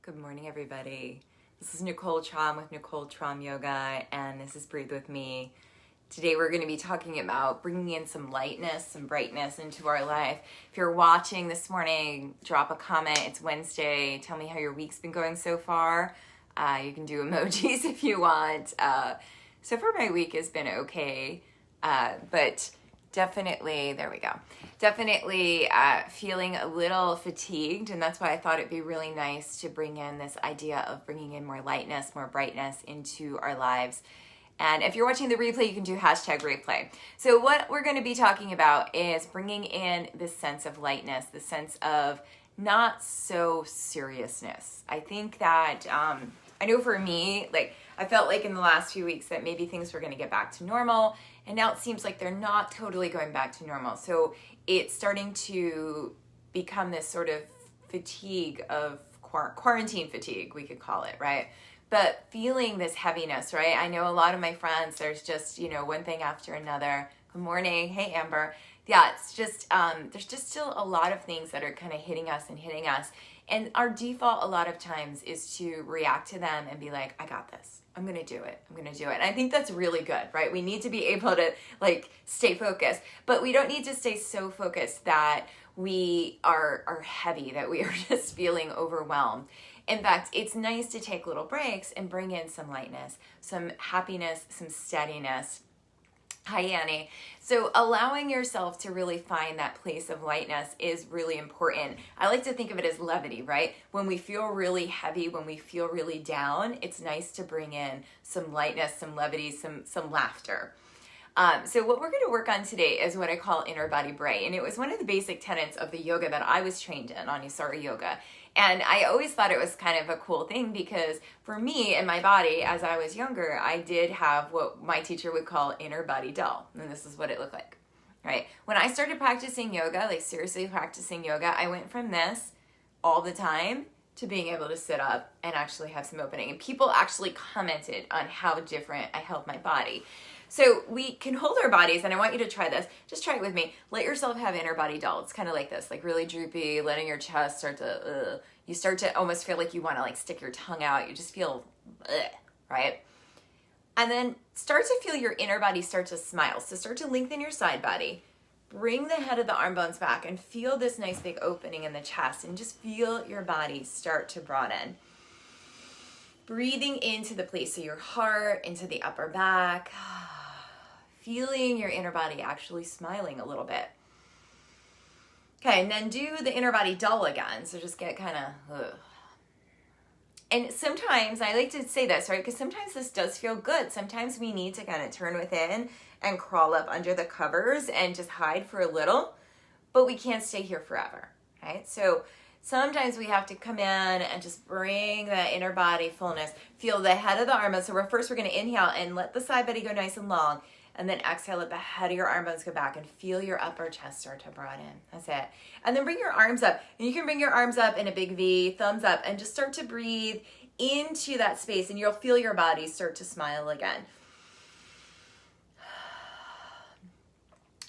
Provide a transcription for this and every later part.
Good morning, everybody. This is Nicole Trom with Nicole Trom Yoga, and this is Breathe With Me. Today we're going to be talking about bringing in some lightness, some brightness into our life. If you're watching this morning, drop a comment. It's Wednesday. Tell me how your week's been going so far. You can do emojis if you want. So far my week has been okay, but definitely, there we go. Definitely feeling a little fatigued, and that's why I thought it'd be really nice to bring in this idea of bringing in more lightness, more brightness into our lives. And if you're watching the replay, you can do #replay. So what we're going to be talking about is bringing in this sense of lightness, the sense of not so seriousness. I think that, I know for me, I felt like in the last few weeks that maybe things were going to get back to normal, and now it seems like they're not totally going back to normal. So it's starting to become this sort of fatigue of quarantine fatigue, we could call it, right? But feeling this heaviness, right? I know a lot of my friends, there's just, one thing after another. Good morning. Hey, Amber. Yeah, it's just, there's just still a lot of things that are kind of hitting us. And our default a lot of times is to react to them and be like, I got this. I'm going to do it. And I think that's really good, right? We need to be able to stay focused, but we don't need to stay so focused that we are heavy, that we are just feeling overwhelmed. In fact, it's nice to take little breaks and bring in some lightness, some happiness, some steadiness. Hi, Annie. So allowing yourself to really find that place of lightness is really important. I like to think of it as levity, right? When we feel really heavy, when we feel really down, it's nice to bring in some lightness, some levity, some laughter. So what we're going to work on today is what I call inner body bright. And it was one of the basic tenets of the yoga that I was trained in, Anusara Yoga. And I always thought it was kind of a cool thing because for me and my body, as I was younger, I did have what my teacher would call inner body dull. And this is what it looked like, right? When I started practicing yoga, seriously practicing yoga, I went from this all the time to being able to sit up and actually have some opening. And people actually commented on how different I held my body. So we can hold our bodies, and I want you to try this. Just try it with me. Let yourself have inner body dull. It's kind of like this, really droopy, letting your chest start to, you start to almost feel like you want to stick your tongue out. You just feel, right? And then start to feel your inner body start to smile. So start to lengthen your side body. Bring the head of the arm bones back and feel this nice big opening in the chest, and just feel your body start to broaden. Breathing into the place of your heart, into the upper back. Feeling your inner body actually smiling a little bit. Okay, and then do the inner body dull again. So just get kind of, And sometimes, I like to say this, right? Because sometimes this does feel good. Sometimes we need to kind of turn within and crawl up under the covers and just hide for a little. But we can't stay here forever, right? So sometimes we have to come in and just bring that inner body fullness. Feel the head of the arm bones. So we're going to inhale and let the side body go nice and long. And then exhale, let the head of your arm bones go back and feel your upper chest start to broaden. That's it. And then bring your arms up. And you can bring your arms up in a big V, thumbs up, and just start to breathe into that space. And you'll feel your body start to smile again.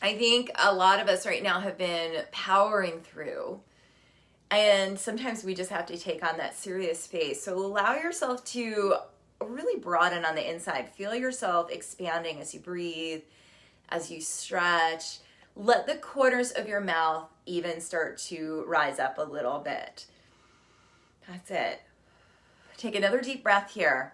I think a lot of us right now have been powering through. And sometimes we just have to take on that serious space. So allow yourself to really broaden on the inside. Feel yourself expanding as you breathe, as you stretch. Let the corners of your mouth even start to rise up a little bit. That's it. Take another deep breath here.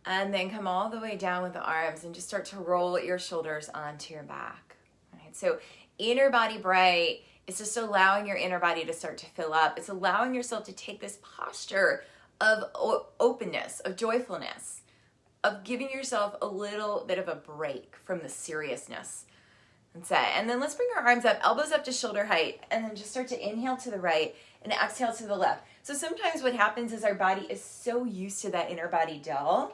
And then come all the way down with the arms and just start to roll your shoulders onto your back. All right, so inner body bright is just allowing your inner body to start to fill up. It's allowing yourself to take this posture of openness, of joyfulness, of giving yourself a little bit of a break from the seriousness. That's it. And then let's bring our arms up, elbows up to shoulder height, and then just start to inhale to the right and exhale to the left. So sometimes what happens is our body is so used to that inner body dull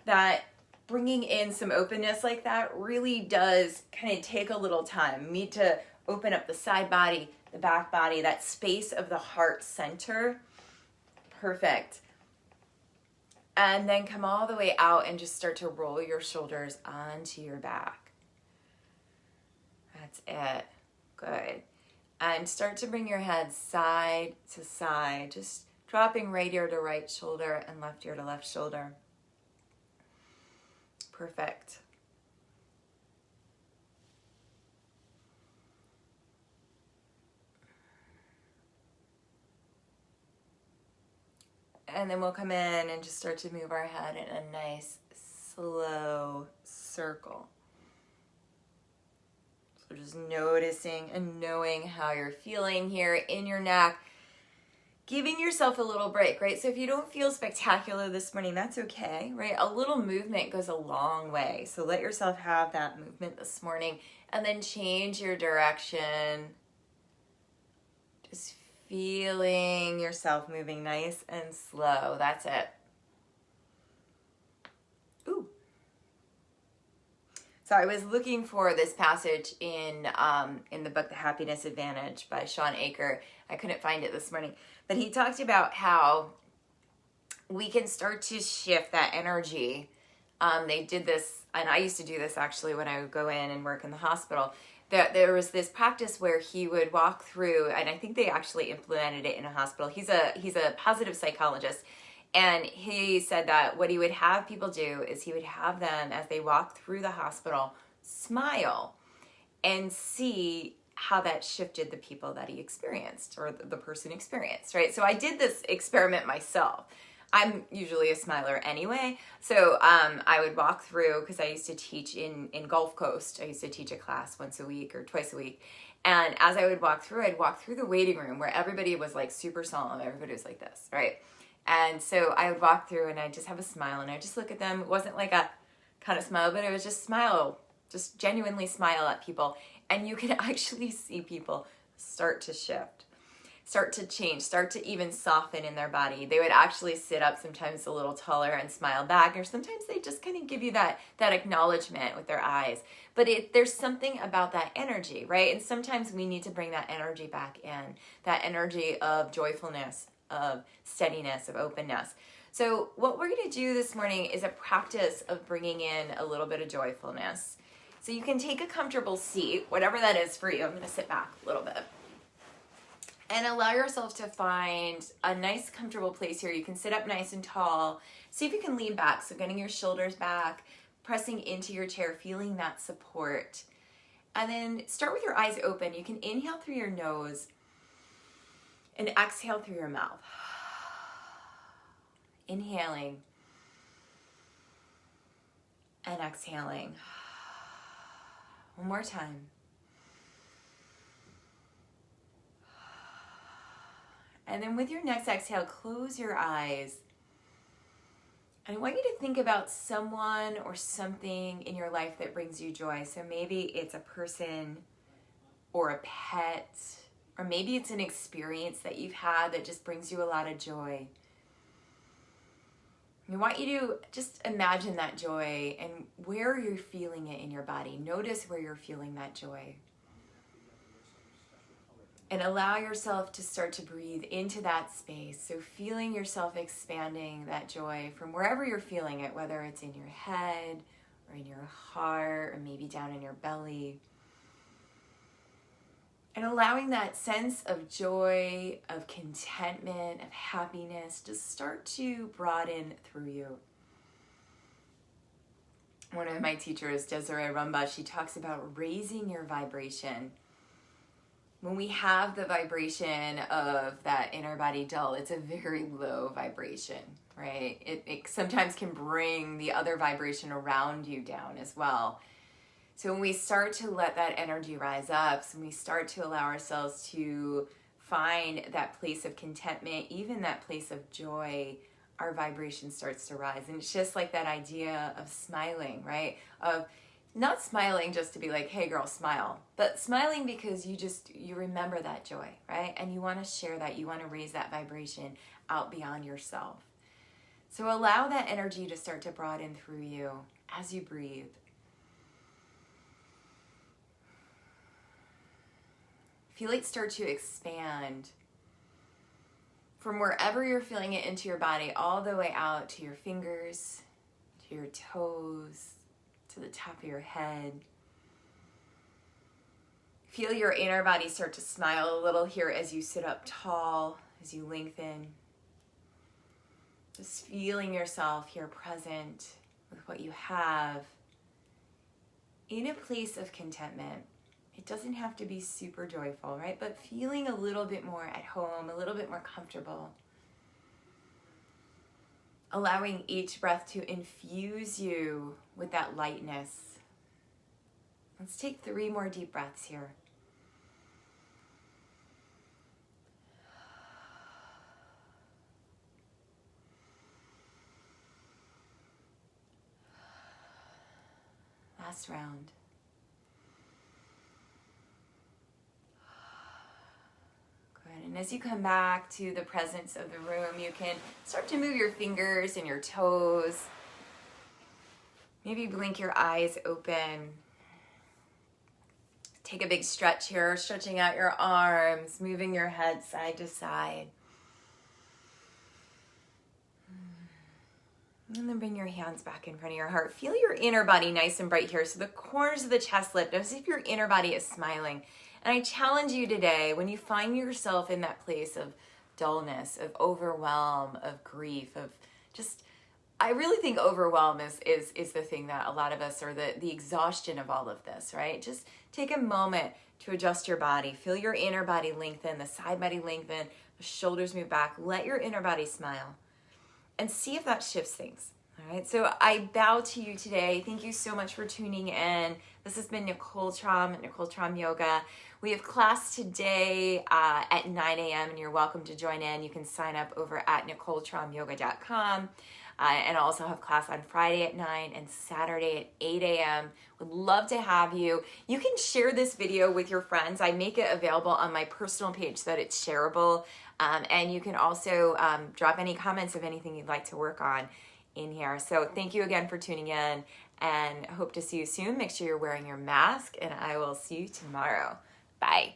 that bringing in some openness like that really does kind of take a little time. You need to open up the side body, the back body, that space of the heart center. Perfect. And then come all the way out and just start to roll your shoulders onto your back. That's it. Good. And start to bring your head side to side, just dropping right ear to right shoulder and left ear to left shoulder. Perfect. And then we'll come in and just start to move our head in a nice, slow circle. So just noticing and knowing how you're feeling here in your neck. Giving yourself a little break, right? So if you don't feel spectacular this morning, that's okay, right? A little movement goes a long way. So let yourself have that movement this morning and then change your direction. Just feeling yourself moving nice and slow. That's it. Ooh. So I was looking for this passage in the book, The Happiness Advantage by Shawn Achor. I couldn't find it this morning. But he talked about how we can start to shift that energy. They did this, and I used to do this actually when I would go in and work in the hospital. There was this practice where he would walk through, and I think they actually implemented it in a hospital. He's a positive psychologist, and he said that what he would have people do is he would have them, as they walk through the hospital, smile and see how that shifted the people that he experienced, or the person experienced, right? So I did this experiment myself. I'm usually a smiler anyway. So I would walk through, because I used to teach in Gulf Coast. I used to teach a class once a week or twice a week. And as I would walk through, I'd walk through the waiting room where everybody was like super solemn. Everybody was like this, right? And so I would walk through and I'd just have a smile and I'd just look at them. It wasn't like a kind of smile, but it was just smile, just genuinely smile at people. And you can actually see people start to shift, start to change, start to even soften in their body. They would actually sit up sometimes a little taller and smile back, or sometimes they just kind of give you that acknowledgement with their eyes. But there's something about that energy, right? And sometimes we need to bring that energy back in, that energy of joyfulness, of steadiness, of openness. So what we're going to do this morning is a practice of bringing in a little bit of joyfulness. So you can take a comfortable seat, whatever that is for you. I'm going to sit back a little bit. And allow yourself to find a nice comfortable place here. You can sit up nice and tall. See if you can lean back. So getting your shoulders back, pressing into your chair, feeling that support. And then start with your eyes open. You can inhale through your nose and exhale through your mouth. Inhaling and exhaling. One more time. And then with your next exhale, close your eyes. And I want you to think about someone or something in your life that brings you joy. So maybe it's a person or a pet, or maybe it's an experience that you've had that just brings you a lot of joy. I want you to just imagine that joy and where you're feeling it in your body. Notice where you're feeling that joy. And allow yourself to start to breathe into that space. So feeling yourself expanding that joy from wherever you're feeling it, whether it's in your head or in your heart or maybe down in your belly. And allowing that sense of joy, of contentment, of happiness to start to broaden through you. One of my teachers, Desiree Rumba, she talks about raising your vibration. When we have the vibration of that inner body dull, it's a very low vibration, right? It sometimes can bring the other vibration around you down as well. So when we start to let that energy rise up, so when we start to allow ourselves to find that place of contentment, even that place of joy, our vibration starts to rise. And it's just like that idea of smiling, right? Of not smiling just to be like, hey girl, smile, but smiling because you remember that joy, right? And you want to share that, you want to raise that vibration out beyond yourself. So allow that energy to start to broaden through you as you breathe. Feel it start to expand from wherever you're feeling it into your body, all the way out to your fingers, to your toes, to the top of your head. Feel your inner body start to smile a little here as you sit up tall, as you lengthen. Just feeling yourself here present with what you have in a place of contentment. It doesn't have to be super joyful, right? But feeling a little bit more at home, a little bit more comfortable. Allowing each breath to infuse you with that lightness. Let's take 3 more deep breaths here. Last round. Good. And as you come back to the presence of the room, you can start to move your fingers and your toes. Maybe blink your eyes open. Take a big stretch here, stretching out your arms, moving your head side to side. And then bring your hands back in front of your heart. Feel your inner body nice and bright here. So the corners of the chest lift as if your inner body is smiling. And I challenge you today, when you find yourself in that place of dullness, of overwhelm, of grief, of just, I really think overwhelm is the thing that a lot of us, or the exhaustion of all of this, right? Just take a moment to adjust your body. Feel your inner body lengthen, the side body lengthen, the shoulders move back. Let your inner body smile. And see if that shifts things. All right, so I bow to you today. Thank you so much for tuning in. This has been Nicole Traum at Nicole Traum Yoga. We have class today at 9 a.m. and you're welcome to join in. You can sign up over at NicoleTraumYoga.com. And also have class on Friday at 9 and Saturday at 8 a.m. Would love to have you. You can share this video with your friends. I make it available on my personal page so that it's shareable. And you can also drop any comments of anything you'd like to work on in here. So thank you again for tuning in and hope to see you soon. Make sure you're wearing your mask and I will see you tomorrow. Bye.